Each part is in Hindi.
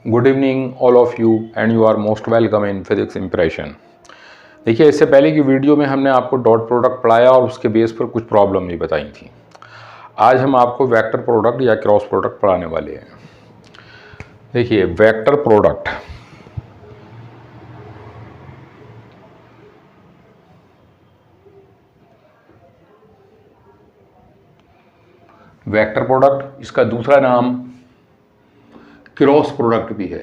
Good evening all of you and you are most welcome in physics impression. देखिए, इससे पहले की वीडियो में हमने आपको डॉट प्रोडक्ट पढ़ाया और उसके बेस पर कुछ प्रॉब्लम भी बताई थी। आज हम आपको वेक्टर प्रोडक्ट या क्रॉस प्रोडक्ट पढ़ाने वाले हैं। देखिए, वेक्टर प्रोडक्ट इसका दूसरा नाम क्रॉस प्रोडक्ट भी है।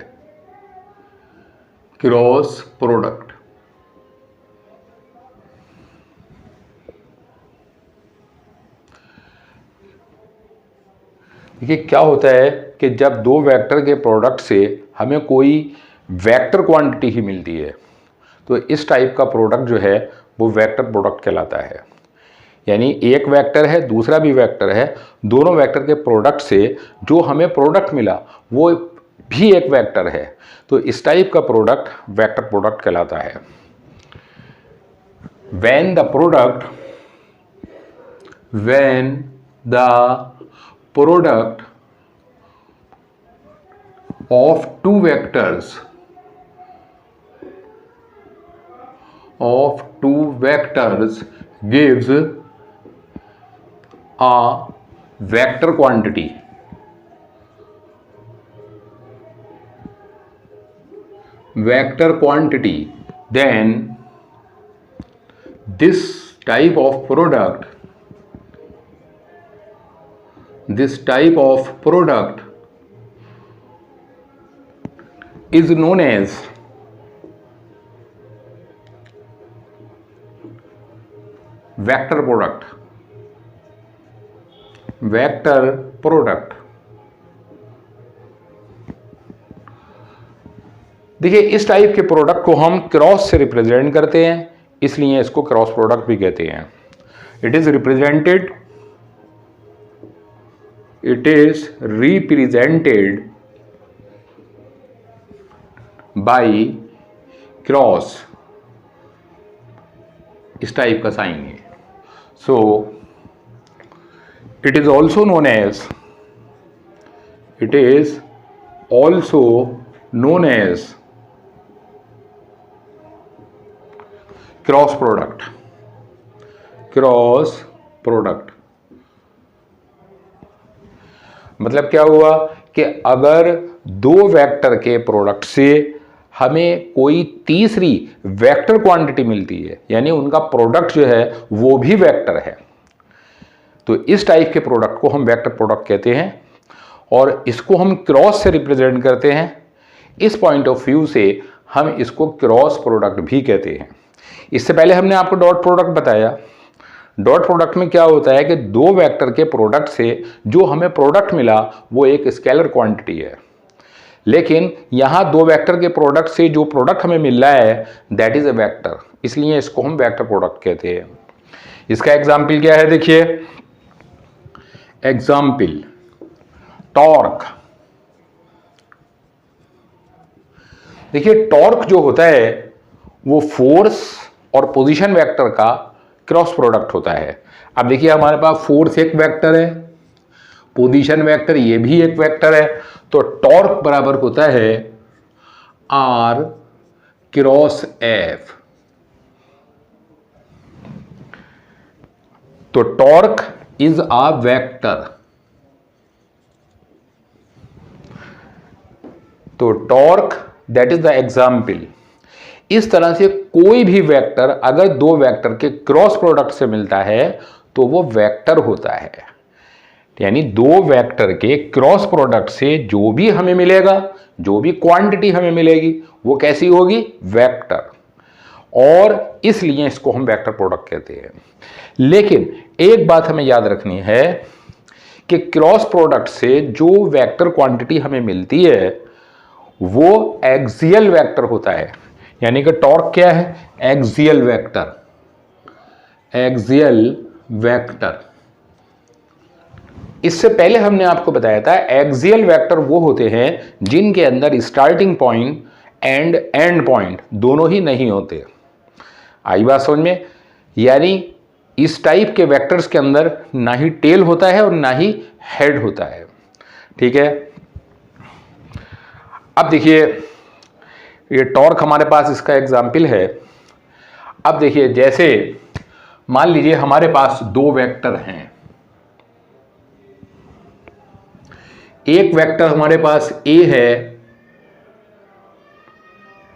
क्रॉस प्रोडक्ट देखिए, क्या होता है कि जब दो वेक्टर के प्रोडक्ट से हमें कोई वेक्टर क्वांटिटी ही मिलती है तो इस टाइप का प्रोडक्ट जो है वो वेक्टर प्रोडक्ट कहलाता है। यानी एक वेक्टर है, दूसरा भी वेक्टर है, दोनों वेक्टर के प्रोडक्ट से जो हमें प्रोडक्ट मिला वो भी एक वेक्टर है, तो इस टाइप का प्रोडक्ट वेक्टर प्रोडक्ट कहलाता है। when the product of two vectors gives a vector quantity, then this type of product is known as vector product. देखिए, इस टाइप के प्रोडक्ट को हम क्रॉस से रिप्रेजेंट करते हैं, इसलिए इसको क्रॉस प्रोडक्ट भी कहते हैं। It is represented by cross, इस टाइप का साइन है। So it is also known as cross product. मतलब क्या हुआ कि अगर दो वेक्टर के प्रोडक्ट से हमें कोई तीसरी वेक्टर क्वांटिटी मिलती है, यानी उनका प्रोडक्ट जो है वो भी वेक्टर है, तो इस टाइप के प्रोडक्ट को हम वेक्टर प्रोडक्ट कहते हैं और इसको हम क्रॉस से रिप्रेजेंट करते हैं। इस पॉइंट ऑफ व्यू से हम इसको क्रॉस प्रोडक्ट भी कहते हैं। इससे पहले हमने आपको डॉट प्रोडक्ट बताया। डॉट प्रोडक्ट में क्या होता है कि दो वेक्टर के प्रोडक्ट से जो हमें प्रोडक्ट मिला वो एक स्केलर क्वांटिटी है, लेकिन यहां दो वेक्टर के प्रोडक्ट से जो प्रोडक्ट हमें मिल रहा है दैट इज अ वेक्टर, इसलिए इसको हम वेक्टर प्रोडक्ट कहते हैं। इसका एग्जाम्पल क्या है? देखिए, एग्जाम्पल टॉर्क। देखिए, टॉर्क जो होता है वो फोर्स और पोजीशन वेक्टर का क्रॉस प्रोडक्ट होता है। अब देखिए, हमारे पास फोर्स एक वेक्टर है, पोजीशन वेक्टर ये भी एक वेक्टर है, तो टॉर्क बराबर होता है आर क्रॉस एफ। तो टॉर्क इज अ वेक्टर, तो torque that is the example. इस तरह से कोई भी वेक्टर अगर दो वेक्टर के क्रॉस प्रोडक्ट से मिलता है तो वो वेक्टर होता है। यानी दो वेक्टर के क्रॉस प्रोडक्ट से जो भी हमें मिलेगा, जो भी क्वांटिटी हमें मिलेगी वो कैसी होगी? वेक्टर, और इसलिए इसको हम वेक्टर प्रोडक्ट कहते हैं। लेकिन एक बात हमें याद रखनी है कि क्रॉस प्रोडक्ट से जो वेक्टर क्वांटिटी हमें मिलती है वो एक्सियल वेक्टर होता है। यानी कि टॉर्क क्या है? Axial vector. इससे पहले हमने आपको बताया था एक्सियल वेक्टर वो होते हैं जिनके अंदर starting point and and point दोनों ही नहीं होते। आई बात समझ में? यानी इस टाइप के वेक्टर्स के अंदर ना ही टेल होता है और ना ही हेड होता है। ठीक है। अब देखिए ये टॉर्क हमारे पास इसका एग्जाम्पल है। अब देखिए जैसे मान लीजिए हमारे पास दो वेक्टर हैं, एक वेक्टर हमारे पास A है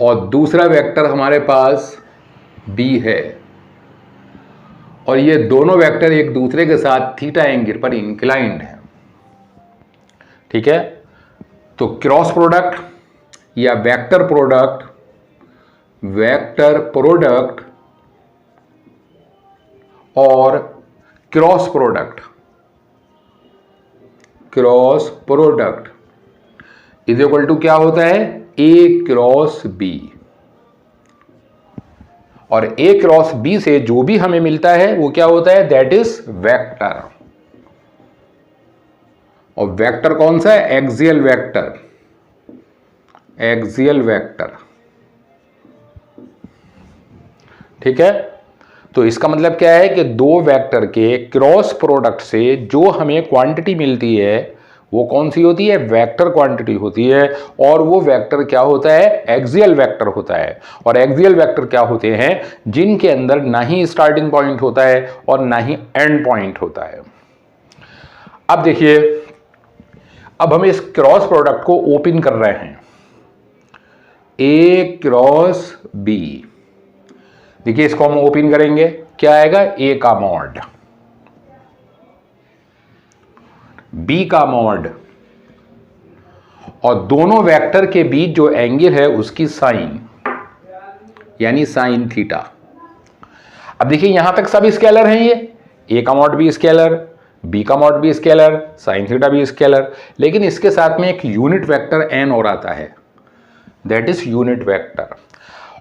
और दूसरा वेक्टर हमारे पास B है, और ये दोनों वेक्टर एक दूसरे के साथ थीटा एंगल पर इंक्लाइंड है। ठीक है, तो क्रॉस प्रोडक्ट या वेक्टर प्रोडक्ट और cross product is equal to क्या होता है, A क्रॉस B, और A क्रॉस B से जो भी हमें मिलता है वो क्या होता है, दैट इज वेक्टर। और वेक्टर कौन सा है, एक्सियल वेक्टर। ठीक है, तो इसका मतलब क्या है कि दो वेक्टर के क्रॉस प्रोडक्ट से जो हमें क्वांटिटी मिलती है वो कौन सी होती है, वेक्टर क्वांटिटी होती है, और वो वेक्टर क्या होता है, एक्सियल वेक्टर होता है। और एक्सियल वेक्टर क्या होते हैं, जिनके अंदर ना ही स्टार्टिंग पॉइंट होता है और ना ही एंड पॉइंट होता है। अब देखिए, अब हम इस क्रॉस प्रोडक्ट को ओपन कर रहे हैं, A क्रॉस B। देखिए इसको हम ओपन करेंगे, क्या आएगा, A का मॉड, B का मॉड, और दोनों वेक्टर के बीच जो एंगल है उसकी साइन, यानी साइन थीटा। अब देखिए यहां तक सब स्केलर हैं, ये A का मॉड भी स्केलर, B का मॉड भी स्केलर, साइन थीटा भी स्केलर, लेकिन इसके साथ में एक यूनिट वेक्टर n और आता है, दैट इज यूनिट वेक्टर।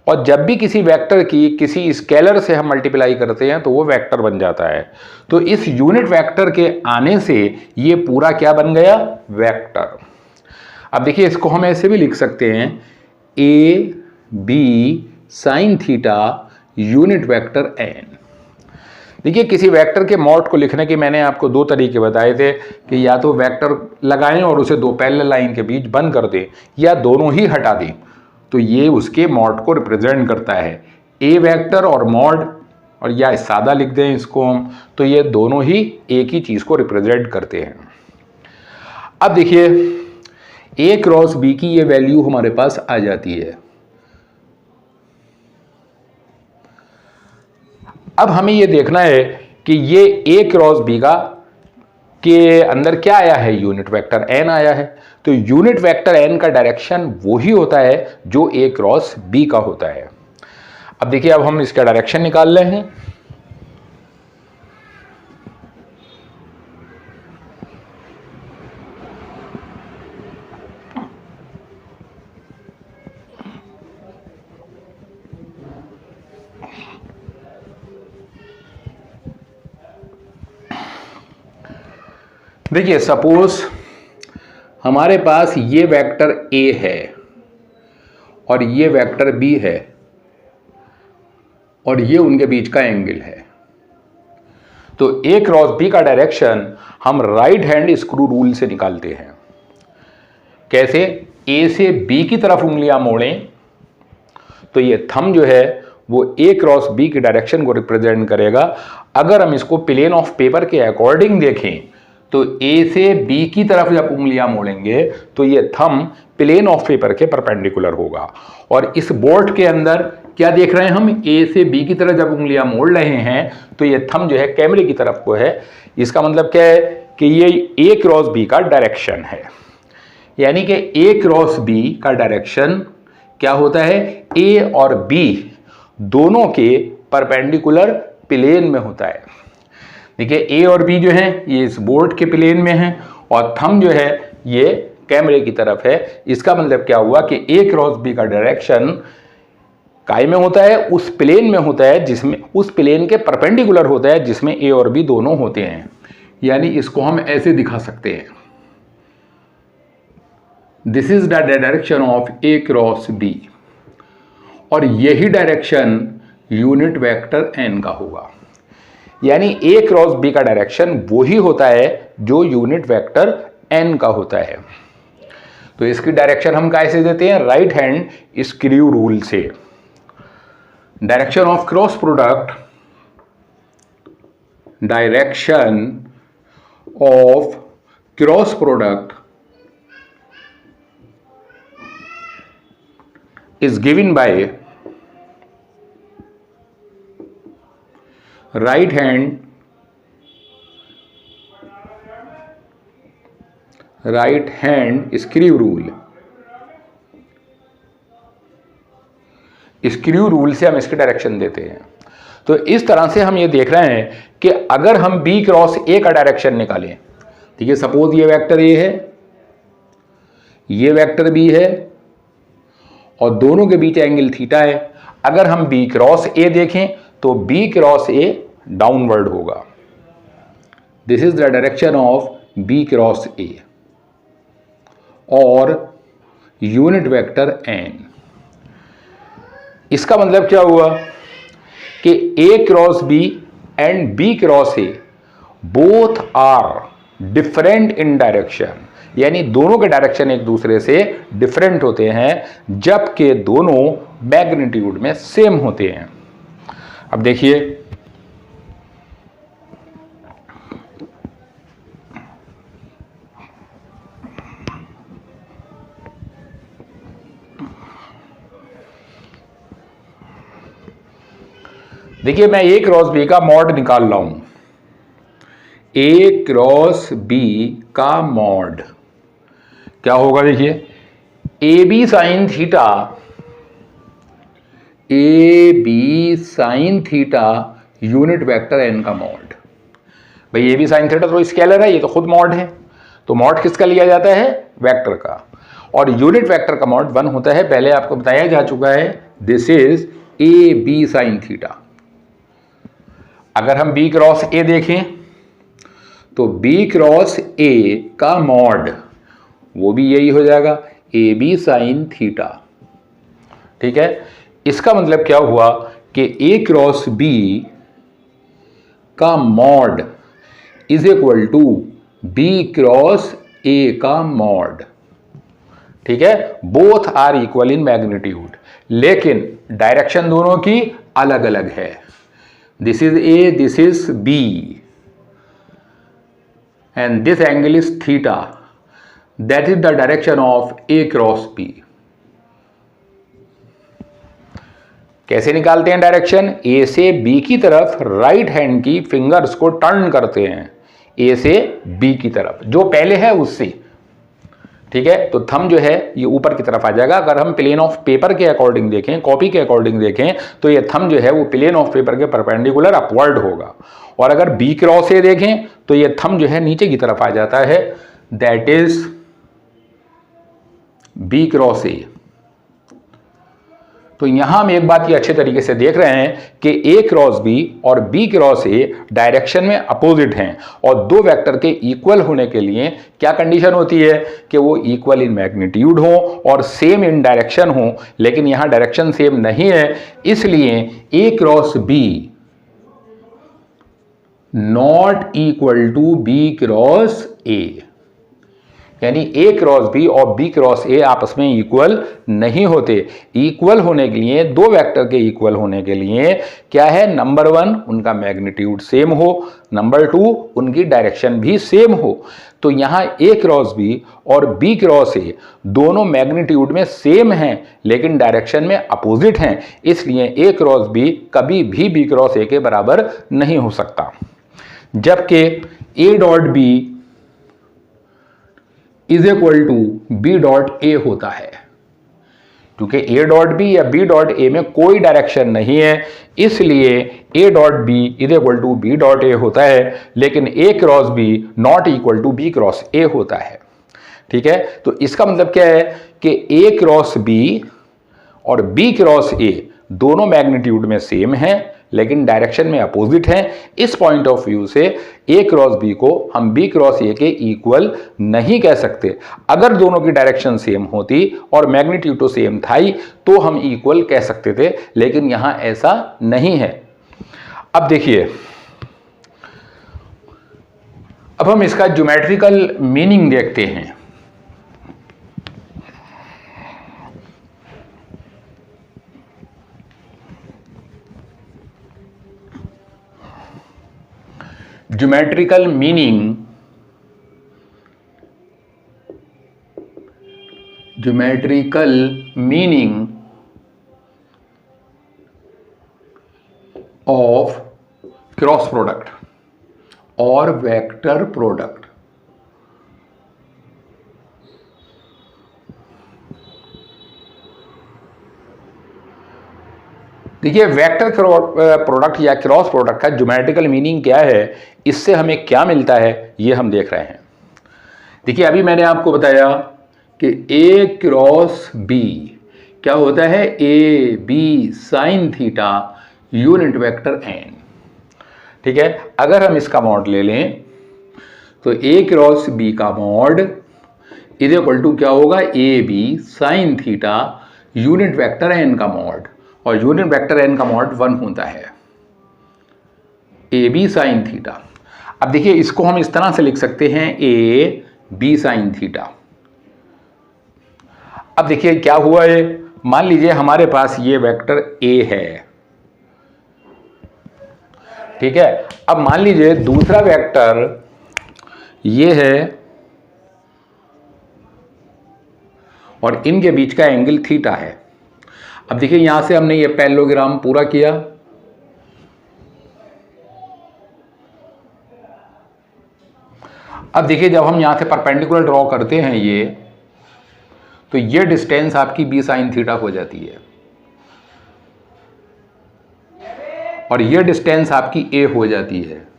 और जब भी किसी वेक्टर की किसी स्केलर से हम मल्टीप्लाई करते हैं तो वो वेक्टर बन जाता है। तो इस यूनिट वेक्टर के आने से ये पूरा क्या बन गया, वेक्टर। अब देखिए इसको हम ऐसे भी लिख सकते हैं, A B sign theta unit vector n। देखिए किसी वेक्टर के मॉड को लिखने के मैंने आपको दो तरीके बताए थे कि या तो वेक्टर लगाएं और उसे दो पैरेलल लाइन के बीच बंद कर दें, या दोनों ही हटा दें। तो ये उसके मॉड को रिप्रेजेंट करता है, ए वेक्टर और मॉड, और या सादा लिख दें इसको हम, तो ये दोनों ही एक ही चीज को रिप्रेजेंट करते हैं। अब देखिए A क्रॉस B की ये वैल्यू हमारे पास आ जाती है। अब हमें ये देखना है कि ये A क्रॉस B का के अंदर क्या आया है, यूनिट वेक्टर n आया है। तो यूनिट वेक्टर n का डायरेक्शन वही होता है जो A क्रॉस B का होता है। अब देखिए अब हम इसका डायरेक्शन निकाल रहे हैं। देखिए सपोज हमारे पास ये वेक्टर A है और ये वेक्टर B है और ये उनके बीच का एंगल है। तो A क्रॉस B का डायरेक्शन हम राइट हैंड स्क्रू रूल से निकालते हैं। कैसे, A से B की तरफ उंगलियां मोड़ें तो ये थंब जो है वो A क्रॉस B की डायरेक्शन को रिप्रेजेंट करेगा। अगर हम इसको प्लेन ऑफ पेपर के अकॉर्डिंग देखें तो A से B की तरफ जब उंगलियां मोड़ेंगे तो ये थंब प्लेन ऑफ पेपर के परपेंडिकुलर होगा। और इस बोर्ड के अंदर क्या देख रहे हैं हम, A से B की तरफ जब उंगलियां मोड़ रहे हैं तो ये थंब जो है कैमरे की तरफ को है। इसका मतलब क्या है कि ये A क्रॉस B का डायरेक्शन है, यानी कि A क्रॉस B का डायरेक्शन क्या होता है, A और B दोनों के परपेंडिकुलर प्लेन में होता है। देखिए A और B जो है ये इस बोर्ड के प्लेन में है और थंब जो है ये कैमरे की तरफ है। इसका मतलब क्या हुआ कि A क्रॉस B का डायरेक्शन काय में होता है, उस प्लेन में होता है जिसमें, उस प्लेन के परपेंडिकुलर होता है जिसमें A और B दोनों होते हैं। यानी इसको हम ऐसे दिखा सकते हैं, this is the direction of A cross B, और यही डायरेक्शन यूनिट वेक्टर n का होगा। यानी A क्रॉस B का डायरेक्शन वही होता है जो यूनिट वेक्टर n का होता है। तो इसकी डायरेक्शन हम कैसे देते हैं? राइट हैंड स्क्रू रूल से। Direction of cross product, direction of cross product is given by right hand screw rule। Screw rule से हम इसकी डायरेक्शन देते हैं। तो इस तरह से हम ये देख रहे हैं कि अगर हम बी क्रॉस ए का डायरेक्शन निकालें, ठीक है, सपोज ये वेक्टर ए है, ये वेक्टर बी है और दोनों के बीच एंगल थीटा है। अगर हम बी क्रॉस ए देखें तो बी क्रॉस ए डाउनवर्ड होगा। This is the direction of B cross A और यूनिट वेक्टर एन। इसका मतलब क्या हुआ कि A cross B and B cross A both are different in direction, यानी दोनों के डायरेक्शन एक दूसरे से डिफरेंट होते हैं जबकि दोनों मैग्नीट्यूड में सेम होते हैं। अब देखिए, मैं ए क्रॉस बी का मॉड निकाल रहा हूं। ए क्रॉस बी का मॉड क्या होगा? देखिए, A B sine theta, A B sine theta unit vector N का मॉड। भाई ए बी साइन थीटा तो स्केलर है, ये तो खुद मॉड है। तो मॉड किसका लिया जाता है? वेक्टर का। और यूनिट वेक्टर का मॉड 1 होता है, पहले आपको बताया जा चुका है। This is A B sine theta. अगर हम बी क्रॉस ए देखें तो बी क्रॉस ए का मॉड वो भी यही हो जाएगा, ए बी साइन थीटा। ठीक है, इसका मतलब क्या हुआ कि ए क्रॉस बी का mod is equal to B cross A का मॉड। ठीक है, both are equal in magnitude, लेकिन डायरेक्शन दोनों की अलग अलग है। This is A, this is B, and this angle is theta, that is the direction of A cross B। कैसे निकालते हैं डायरेक्शन? ए से बी की तरफ राइट हैंड की फिंगर्स को टर्न करते हैं, ए से बी की तरफ, जो पहले है उससे। ठीक है, तो थंब जो है ये ऊपर की तरफ आ जाएगा। अगर हम प्लेन ऑफ पेपर के अकॉर्डिंग देखें, कॉपी के अकॉर्डिंग देखें, तो ये थंब जो है वो प्लेन ऑफ पेपर के परपेंडिकुलर अपवर्ड होगा। और अगर बी क्रॉस ए देखें तो ये थंब जो है नीचे की तरफ आ जाता है, that is B cross A. तो यहां हम एक बात ये अच्छे तरीके से देख रहे हैं कि ए क्रॉस बी और बी क्रॉस ए डायरेक्शन में अपोजिट हैं, और दो वेक्टर के इक्वल होने के लिए क्या कंडीशन होती है कि वो इक्वल इन मैग्नीट्यूड हो और सेम इन डायरेक्शन हो। लेकिन यहां डायरेक्शन सेम नहीं है, इसलिए A cross B not equal to B cross A, यानी ए क्रॉस बी और बी क्रॉस ए आपस में इक्वल नहीं होते। इक्वल होने के लिए, दो वेक्टर के इक्वल होने के लिए क्या है? नंबर 1 उनका मैग्नीट्यूड सेम हो, नंबर 2 उनकी डायरेक्शन भी सेम हो। तो यहां ए क्रॉस बी और बी क्रॉस ए दोनों मैग्नीट्यूड में सेम हैं लेकिन डायरेक्शन में अपोजिट हैं, इसलिए ए क्रॉस बी कभी भी बी क्रॉस ए के बराबर नहीं हो सकता। जबकि A dot B is equal to B dot A होता है, क्योंकि ए डॉट बी या बी डॉट ए में कोई डायरेक्शन नहीं है, इसलिए A dot B is equal to B dot A होता है, लेकिन A cross B not equal to B cross A होता है। ठीक है, तो इसका मतलब क्या है कि ए क्रॉस बी और बी क्रॉस ए दोनों मैग्नीट्यूड में सेम हैं लेकिन डायरेक्शन में अपोजिट हैं। इस पॉइंट ऑफ व्यू से ए क्रॉस बी को हम बी क्रॉस ए के इक्वल नहीं कह सकते। अगर दोनों की डायरेक्शन सेम होती और मैग्नीट्यूड तो सेम था ही तो हम इक्वल कह सकते थे, लेकिन यहां ऐसा नहीं है। अब देखिए, अब हम इसका ज्योमेट्रिकल मीनिंग देखते हैं। Geometrical meaning of cross product और वेक्टर प्रोडक्ट। देखिए वेक्टर प्रोडक्ट या क्रॉस प्रोडक्ट का ज्योमेट्रिकल मीनिंग क्या है, इससे हमें क्या मिलता है, ये हम देख रहे हैं। देखिए अभी मैंने आपको बताया कि ए क्रॉस बी क्या होता है, A B sine theta unit vector N. ठीक है, अगर हम इसका मॉड ले लें तो ए क्रॉस बी का मॉड इज इक्वल टू क्या होगा, A B sine theta unit vector N का मॉड, और यूनिट वेक्टर एन का मॉड 1 होता है, ए बी साइन थीटा। अब देखिए इसको हम इस तरह से लिख सकते हैं, ए बी साइन थीटा। अब देखिए क्या हुआ है, मान लीजिए हमारे पास ये वेक्टर ए है, ठीक है। अब मान लीजिए दूसरा वेक्टर ये है और इनके बीच का एंगल थीटा है। अब देखिए यहां से हमने ये पैरेललोग्राम पूरा किया, अब देखिए जब हम यहां से परपेंडिकुलर ड्रॉ करते हैं ये, तो ये डिस्टेंस आपकी बी साइन थीटा हो जाती है और ये डिस्टेंस आपकी ए हो जाती है।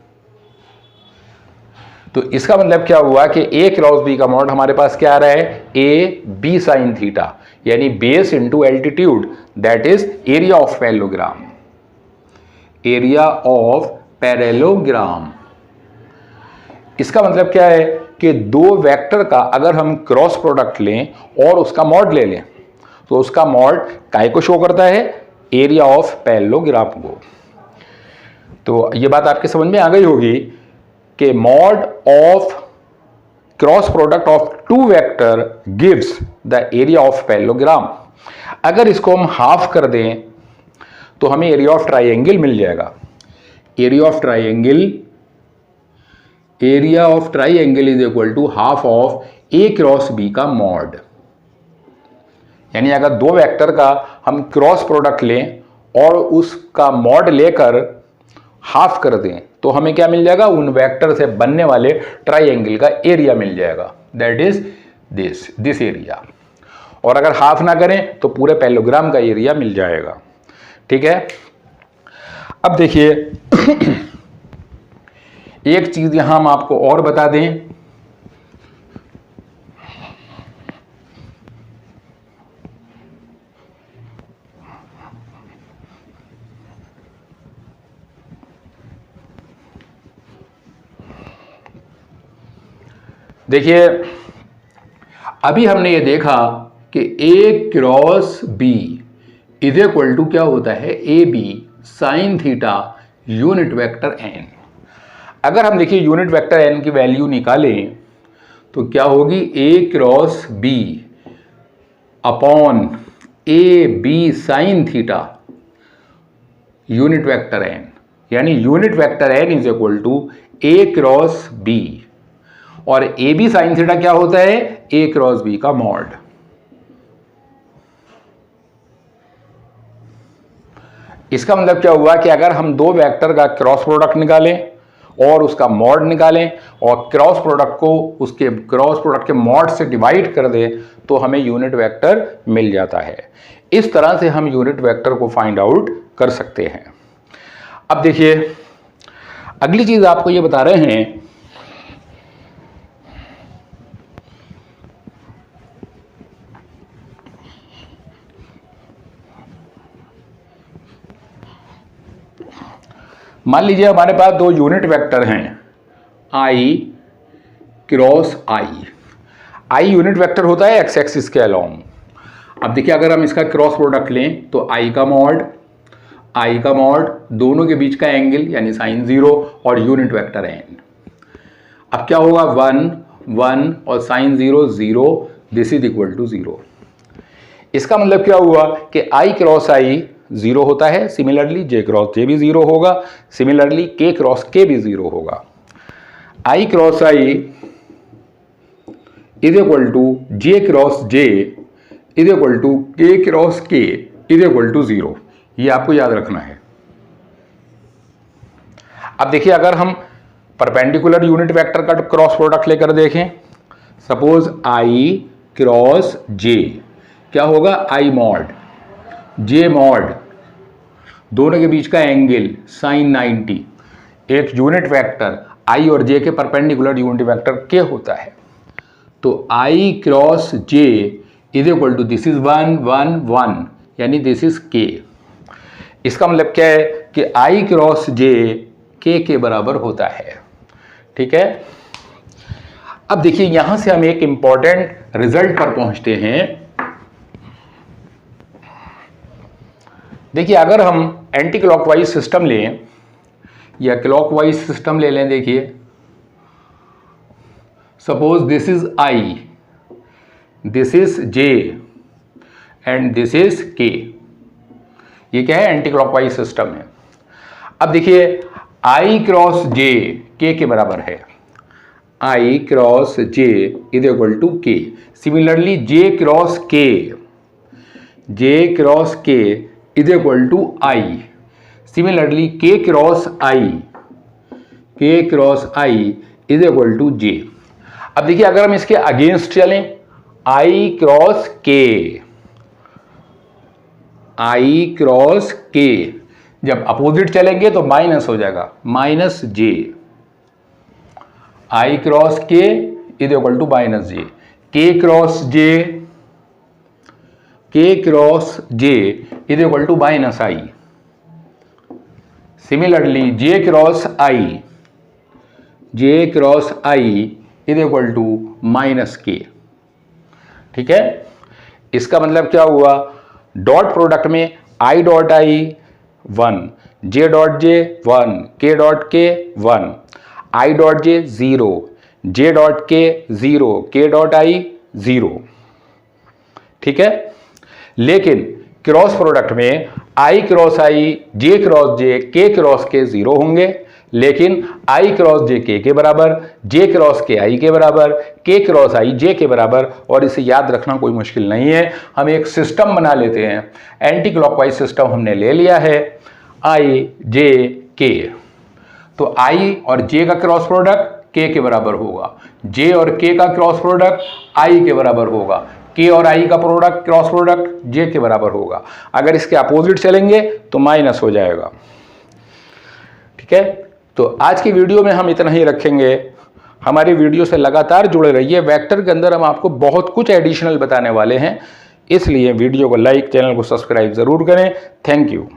तो इसका मतलब क्या हुआ कि ए क्रॉस बी का मॉड हमारे पास क्या आ रहा है, ए बी साइन थीटा, यानी base into altitude, that is area of parallelogram. Area of parallelogram, इसका मतलब क्या है कि दो वेक्टर का अगर हम क्रॉस प्रोडक्ट लें और उसका मॉड ले लें, तो उसका मॉड काय को शो करता है, एरिया ऑफ पैरेललोग्राम को। तो ये बात आपके समझ में आ गई होगी कि mod of cross product of two vector gives the area of parallelogram. अगर इसको हम हाफ कर दें तो हमें एरिया ऑफ ट्राइंगल मिल जाएगा। Area of triangle is equal to half of A cross B का मॉड। यानी अगर दो वेक्टर का हम क्रॉस प्रोडक्ट लें और उसका मॉड लेकर हाफ कर दें तो हमें क्या मिल जाएगा, उन वेक्टर से बनने वाले ट्राइंगल का एरिया मिल जाएगा, दैट इज दिस एरिया। और अगर हाफ ना करें तो पूरे पैरेललोग्राम का एरिया मिल जाएगा। ठीक है, अब देखिए एक चीज यहां हम आपको और बता दें, देखिए अभी हमने ये देखा कि A cross B is equal to क्या होता है, A B sine theta unit vector N. अगर हम देखिए यूनिट वेक्टर एन की वैल्यू निकालें तो क्या होगी, A cross B upon A B sine theta unit vector N, यानी unit vector N is equal to A cross B, और ए बी साइन थीटा क्या होता है, ए क्रॉस बी का मॉड। इसका मतलब क्या हुआ कि अगर हम दो वेक्टर का क्रॉस प्रोडक्ट निकालें और उसका मॉड निकालें और क्रॉस प्रोडक्ट को उसके क्रॉस प्रोडक्ट के मॉड से डिवाइड कर दें तो हमें यूनिट वेक्टर मिल जाता है। इस तरह से हम यूनिट वेक्टर को फाइंड आउट कर सकते हैं। अब देखिए अगली चीज आपको ये बता रहे हैं, मान लीजिए हमारे पास दो यूनिट वेक्टर हैं, I cross I. I unit vector होता है एक्स एक्सिस के अलोंग। अब देखिए अगर हम इसका क्रॉस प्रोडक्ट लें तो आई का मॉड दोनों के बीच का एंगल यानी साइन 0 और यूनिट वेक्टर एन। अब क्या होगा, 1 1 और sine 0 0, this is equal to 0। इसका मतलब क्या हुआ कि आई क्रॉस आई 0 होता है, सिमिलरली जे क्रॉस जे भी 0 होगा, सिमिलरली के क्रॉस के भी 0 होगा। I cross I is equal to J cross J is equal to K cross K is equal to 0। ये आपको याद रखना है। अब देखिए, अगर हम परपेंडिकुलर यूनिट वेक्टर का क्रॉस प्रोडक्ट लेकर देखें, सपोज I क्रॉस J, क्या होगा? I मॉड J मॉड, दोनों के बीच का एंगल sin 90। एक यूनिट वेक्टर I और J के परपेंडिकुलर यूनिट वेक्टर K होता है। तो I cross J is equal to this is 1 1 1, यानी दिस इज K। इसका मतलब क्या है कि I क्रॉस J K के बराबर होता है। ठीक है। अब देखिए, यहां से हम एक इंपॉर्टेंट रिजल्ट पर पहुंचते हैं। देखिए, अगर हम एंटी क्लॉकवाइज सिस्टम लें या क्लॉकवाइज सिस्टम ले लें, देखिए suppose this is I, this is J and this is K। ये क्या है? एंटी क्लॉकवाइज सिस्टम है। अब देखिए, I क्रॉस J K के बराबर है। I cross J is equal to K। Similarly J cross K, J cross K is equal to I। Similarly K cross I, K cross I is equal to J। अब देखिए, अगर हम इसके अगेंस्ट चलें, I cross K, I cross K, जब अपोजिट चलेंगे तो माइनस हो जाएगा, minus J। I cross K is equal to minus J। K cross J, K cross J is equal to minus I। Similarly J cross I, J cross I is equal to minus K। ठीक है। इसका मतलब क्या हुआ? डॉट प्रोडक्ट में I dot I 1, J dot J 1, K dot K 1, I dot J 0, J dot K 0, K dot I 0। ठीक है। लेकिन क्रॉस प्रोडक्ट में I cross I, J cross J, K cross K 0 होंगे, लेकिन I क्रॉस J K के बराबर, J क्रॉस K I के बराबर, K क्रॉस I J के बराबर। और इसे याद रखना कोई मुश्किल नहीं है। हम एक सिस्टम बना लेते हैं। एंटी क्लॉकवाइज सिस्टम हमने ले लिया है, I J K। तो I और J का क्रॉस प्रोडक्ट K के बराबर होगा, J और K का क्रॉस प्रोडक्ट I के बराबर होगा, K और I का प्रोडक्ट क्रॉस प्रोडक्ट J के बराबर होगा। अगर इसके अपोजिट चलेंगे तो माइनस हो जाएगा। ठीक है। तो आज की वीडियो में हम इतना ही रखेंगे। हमारी वीडियो से लगातार जुड़े रहिए। वेक्टर के अंदर हम आपको बहुत कुछ एडिशनल बताने वाले हैं, इसलिए वीडियो को लाइक, चैनल को सब्सक्राइब जरूर करें। Thank you.